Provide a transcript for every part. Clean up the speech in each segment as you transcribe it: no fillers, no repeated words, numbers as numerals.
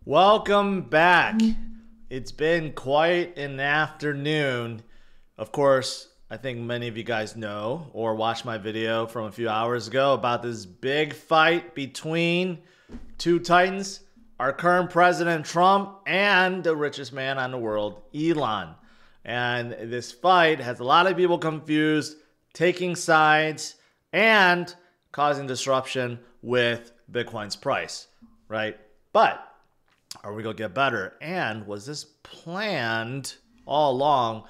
Welcome back. It's been quite an afternoon. Of course, I think many of you guys know or watched my video from a few hours ago about this big fight between two titans, our current president Trump and the richest man on the world, Elon. And this fight has a lot of people confused, taking sides, and causing disruption with Bitcoin's price, right? But are we going to get better? And was this planned all along?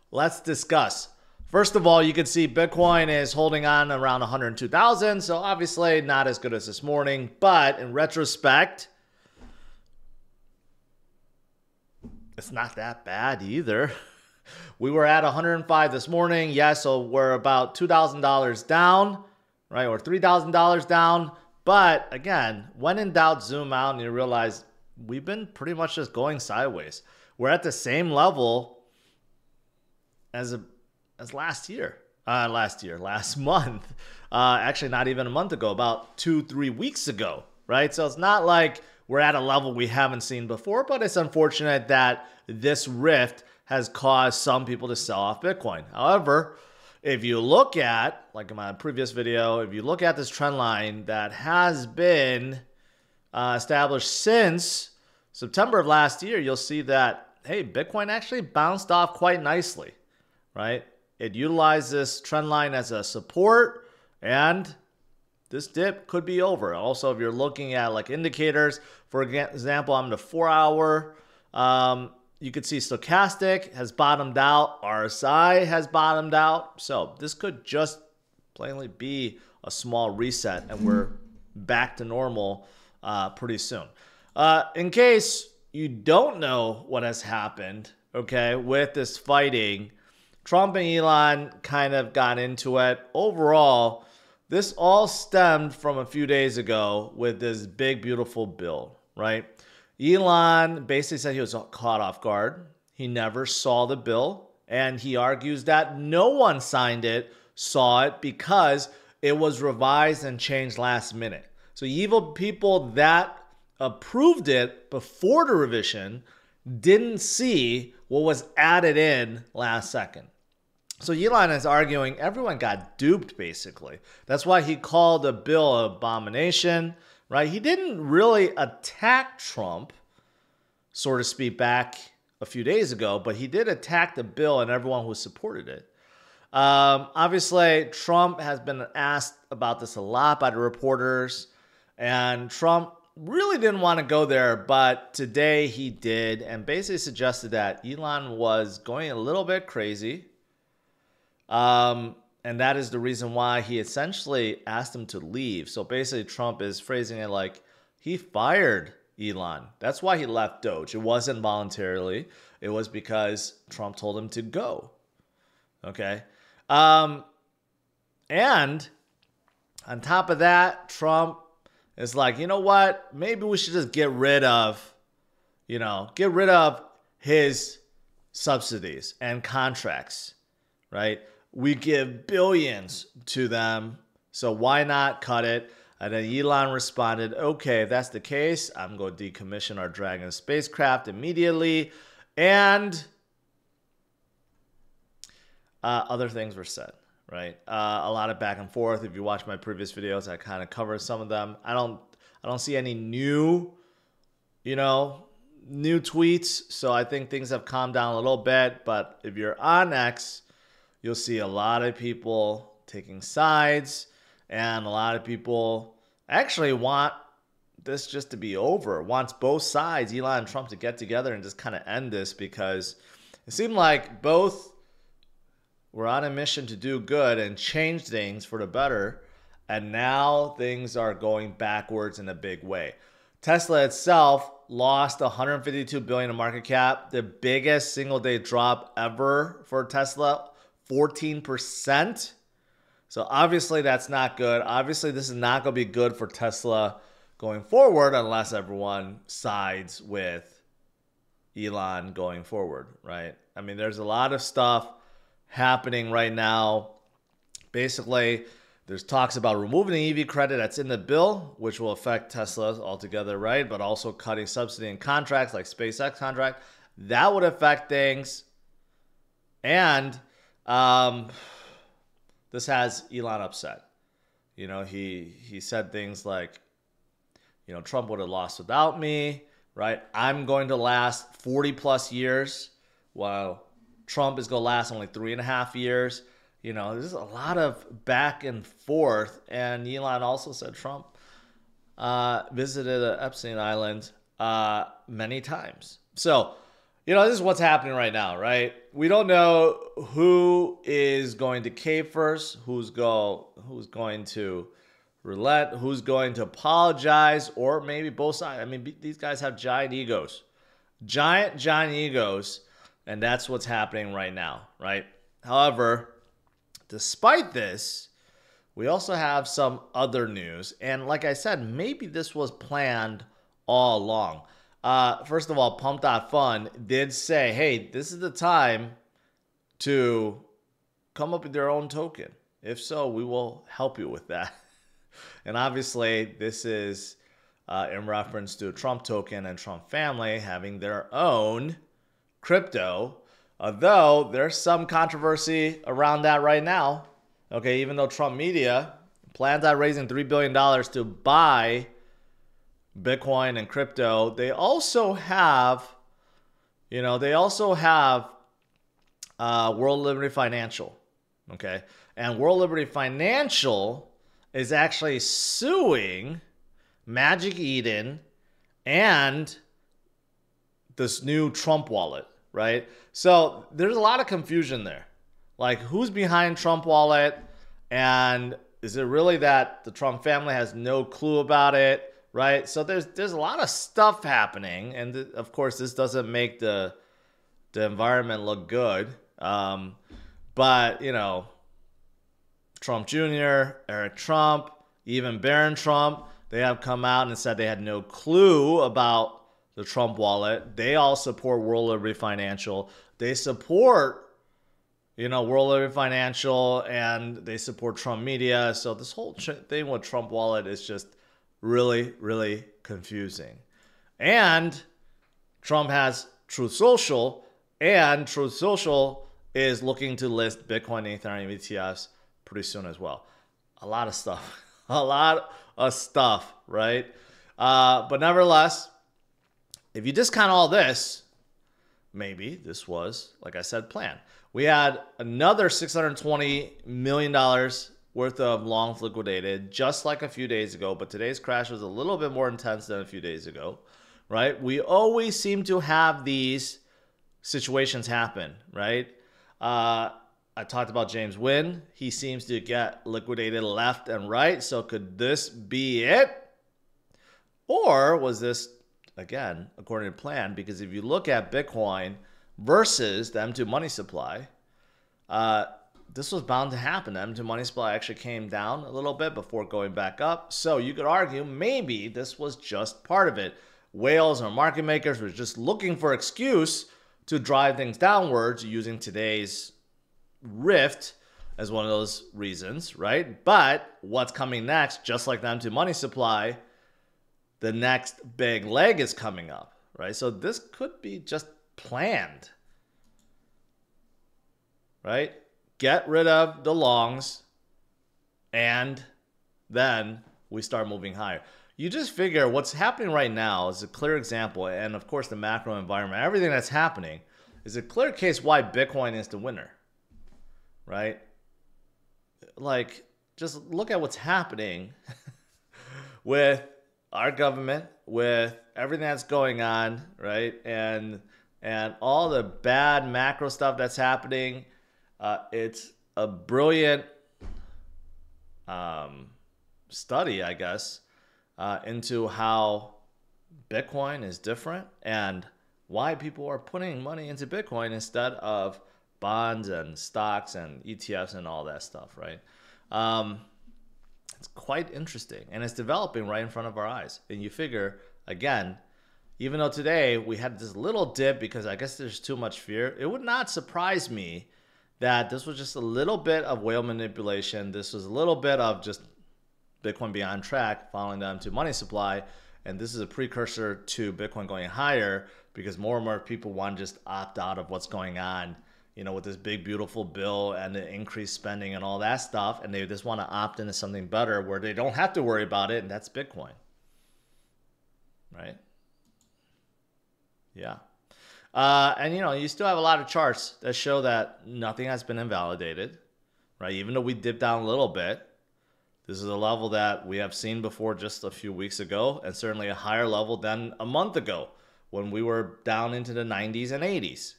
Let's discuss. First of all, you can see Bitcoin is holding on around 102,000. So obviously not as good as this morning. But in retrospect, it's not that bad either. We were at 105 this morning. Yes, so we're about $2,000 down, right? Or $3,000 down. But again, when in doubt, zoom out and you realize we've been pretty much just going sideways. We're at the same level as last month. Actually, not even a month ago, about 2-3 weeks ago, right? So it's not like we're at a level we haven't seen before, but it's unfortunate that this rift has caused some people to sell off Bitcoin. However, if you look at, like in my previous video, if you look at this trend line that has been established since September of last year, you'll see that, hey, Bitcoin actually bounced off quite nicely, right? It utilized this trend line as a support, and this dip could be over. Also, if you're looking at like indicators, for example, on the 4-hour, you could see stochastic has bottomed out, RSI has bottomed out. So this could just plainly be a small reset, and we're back to normal pretty soon. In case you don't know what has happened, okay, with this fighting, Trump and Elon kind of got into it. Overall, this all stemmed from a few days ago with this big, beautiful bill, right? Elon basically said he was caught off guard. He never saw the bill, and he argues that no one signed it, saw it, because it was revised and changed last minute. So evil people that approved it before the revision didn't see what was added in last second. So Elon is arguing everyone got duped, basically. That's why he called the bill an abomination, right? He didn't really attack Trump, so to speak, back a few days ago, but he did attack the bill and everyone who supported it. Obviously, Trump has been asked about this a lot by the reporters, and Trump really didn't want to go there, but today he did, and basically suggested that Elon was going a little bit crazy. And that is the reason why he essentially asked him to leave. So basically Trump is phrasing it like he fired Elon. That's why he left Doge. It wasn't voluntarily. It was because Trump told him to go. Okay. And on top of that, Trump is like, you know what? Maybe we should just get rid of his subsidies and contracts, right? We give billions to them, so why not cut it? And then Elon responded, okay, if that's the case, I'm going to decommission our Dragon spacecraft immediately. And other things were said, right? A lot of back and forth. If you watch my previous videos, I kind of cover some of them. I don't see any new tweets. So I think things have calmed down a little bit. But if you're on X, you'll see a lot of people taking sides, and a lot of people actually want this just to be over, wants both sides, Elon and Trump, to get together and just kind of end this, because it seemed like both were on a mission to do good and change things for the better, and now things are going backwards in a big way. Tesla itself lost $152 billion in market cap, the biggest single day drop ever for Tesla, 14%. So obviously that's not good. Obviously this is not going to be good for Tesla going forward unless everyone sides with Elon going forward, right? I mean, there's a lot of stuff happening right now. Basically, There's talks about removing the EV credit that's in the bill, which will affect Tesla altogether, right? But also cutting subsidy in contracts like SpaceX contract. That would affect things. And this has Elon upset. You know, he said things like, you know, Trump would have lost without me, right? I'm going to last 40 plus years while Trump is going to last only 3.5 years. You know, there's a lot of back and forth. And Elon also said Trump visited Epstein Island many times. So, you know, this is what's happening right now, right? We don't know who is going to cave first, who's going to relent, who's going to apologize, or maybe both sides. I mean, these guys have giant egos. Giant egos, and that's what's happening right now, right? However, despite this, we also have some other news. And like I said, maybe this was planned all along. First of all, Pump.Fun did say, hey, this is the time to come up with your own token. If so, we will help you with that. And obviously, this is in reference to Trump token and Trump family having their own crypto. Although there's some controversy around that right now. Okay, even though Trump media plans on raising $3 billion to buy Bitcoin and crypto, they also have, World Liberty Financial. Okay, and World Liberty Financial is actually suing Magic Eden and this new Trump wallet, right? So there's a lot of confusion there. Like, who's behind Trump wallet? And is it really that the Trump family has no clue about it, right? So there's a lot of stuff happening. And of course, this doesn't make the environment look good. But, you know, Trump Jr., Eric Trump, even Barron Trump, they have come out and said they had no clue about the Trump wallet. They all support World Liberty Financial. They support, World Liberty Financial, and they support Trump media. So this whole thing with Trump wallet is just really, really confusing. And Trump has Truth Social, and Truth Social is looking to list Bitcoin and Ethereum ETFs pretty soon as well. A lot of stuff. Right? But nevertheless, if you discount all this, maybe this was, like I said, planned. We had another $620 million worth of longs liquidated, just like a few days ago, but today's crash was a little bit more intense than a few days ago, right? We always seem to have these situations happen, right? I talked about James Wynn. He seems to get liquidated left and right. So could this be it? Or was this, again, according to plan? Because if you look at Bitcoin versus the M2 money supply, this was bound to happen. The M2 money supply actually came down a little bit before going back up. So you could argue maybe this was just part of it. Whales or market makers were just looking for an excuse to drive things downwards using today's rift as one of those reasons, right? But what's coming next, just like the M2 money supply, the next big leg is coming up, right? So this could be just planned, right? Get rid of the longs, and then we start moving higher. You just figure what's happening right now is a clear example, and of course the macro environment, everything that's happening is a clear case why Bitcoin is the winner, right? Like, just look at what's happening with our government, with everything that's going on, right? And all the bad macro stuff that's happening. It's a brilliant study, I guess, into how Bitcoin is different and why people are putting money into Bitcoin instead of bonds and stocks and ETFs and all that stuff, right? It's quite interesting, and it's developing right in front of our eyes. And you figure, again, even though today we had this little dip because I guess there's too much fear, it would not surprise me that this was just a little bit of whale manipulation. This was a little bit of just Bitcoin being on track, following them to money supply. And this is a precursor to Bitcoin going higher because more and more people want to just opt out of what's going on, you know, with this big, beautiful bill and the increased spending and all that stuff. And they just want to opt into something better where they don't have to worry about it. And that's Bitcoin. Right? Yeah. And, you know, you still have a lot of charts that show that nothing has been invalidated, right? Even though we dipped down a little bit, this is a level that we have seen before just a few weeks ago, and certainly a higher level than a month ago when we were down into the 90s and 80s,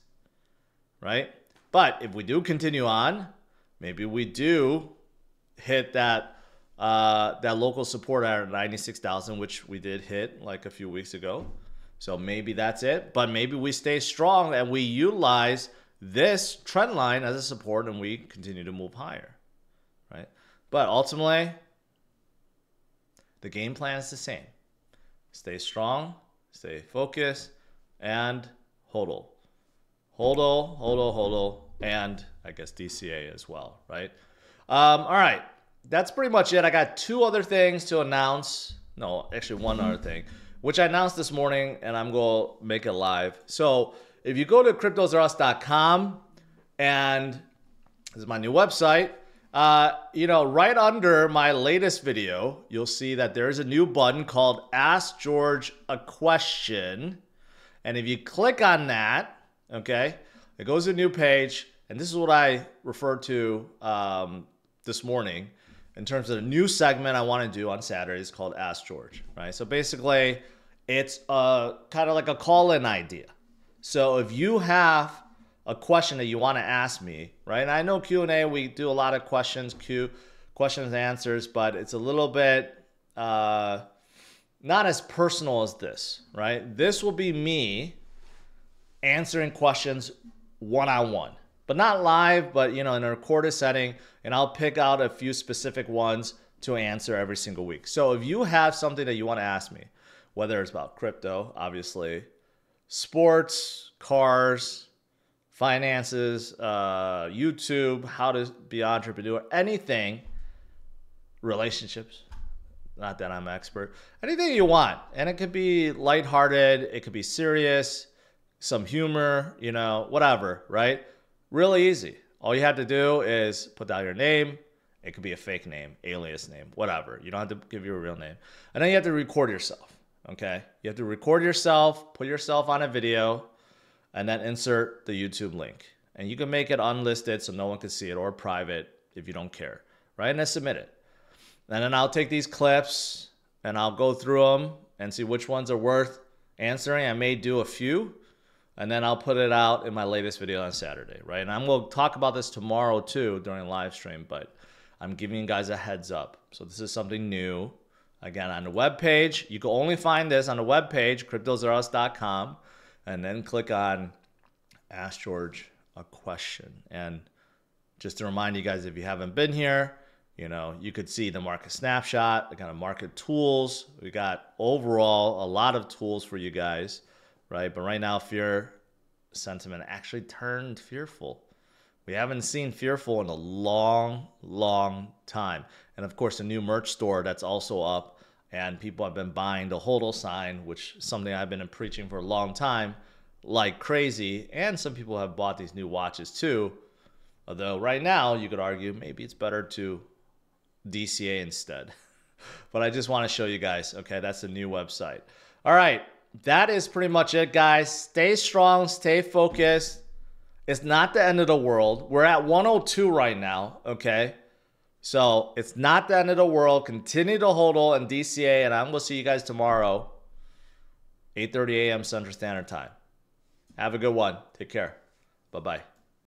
right? But if we do continue on, maybe we do hit that that local support at 96,000, which we did hit like a few weeks ago. So maybe that's it, but maybe we stay strong and we utilize this trend line as a support and we continue to move higher, right? But ultimately, the game plan is the same. Stay strong, stay focused, and hodl. Hodl, hodl, hodl, and I guess DCA as well, right? All right, that's pretty much it. I got two other things to announce. No, actually one other thing, which I announced this morning, and I'm going to make it live. So if you go to cryptosaurus.com, and this is my new website, you know, right under my latest video, you'll see that there is a new button called Ask George a Question. And if you click on that, okay, it goes to a new page. And this is what I referred to this morning in terms of the new segment I want to do on Saturdays called Ask George, right? So basically, it's kind of like a call-in idea. So if you have a question that you want to ask me, right? And I know Q&A, we do a lot of questions and answers, but it's a little bit not as personal as this, right? This will be me answering questions one-on-one, but not live, but you know, in a recorded setting, and I'll pick out a few specific ones to answer every single week. So if you have something that you want to ask me, whether it's about crypto, obviously, sports, cars, finances, YouTube, how to be an entrepreneur, anything, relationships, not that I'm an expert, anything you want. And it could be lighthearted, it could be serious, some humor, you know, whatever, right? Really easy. All you have to do is put down your name. It could be a fake name, alias name, whatever. You don't have to give your real name. And then you have to record yourself, okay? You have to record yourself, put yourself on a video, and then insert the YouTube link. And you can make it unlisted so no one can see it, or private if you don't care, right? And then submit it. And then I'll take these clips and I'll go through them and see which ones are worth answering. I may do a few, and then I'll put it out in my latest video on Saturday, right? And I'm going to talk about this tomorrow too during live stream, but I'm giving you guys a heads up. So this is something new. Again, on the webpage, you can only find this on the webpage, cryptosaurus.com, and then click on Ask George a Question. And just to remind you guys, if you haven't been here, you know, you could see the market snapshot, the kind of market tools. We got overall a lot of tools for you guys, right? But right now, fear sentiment actually turned fearful. We haven't seen fearful in a long, long time. And of course, the new merch store that's also up, and people have been buying the HODL sign, which is something I've been preaching for a long time, like crazy. And some people have bought these new watches too. Although right now, you could argue maybe it's better to DCA instead. But I just want to show you guys, okay, that's the new website. All right, that is pretty much it, guys. Stay strong, stay focused. It's not the end of the world. We're at 102 right now, okay? So it's not the end of the world. Continue to hodl and DCA, and I'm going to see you guys tomorrow, 8:30 a.m. Central Standard Time. Have a good one. Take care. Bye-bye.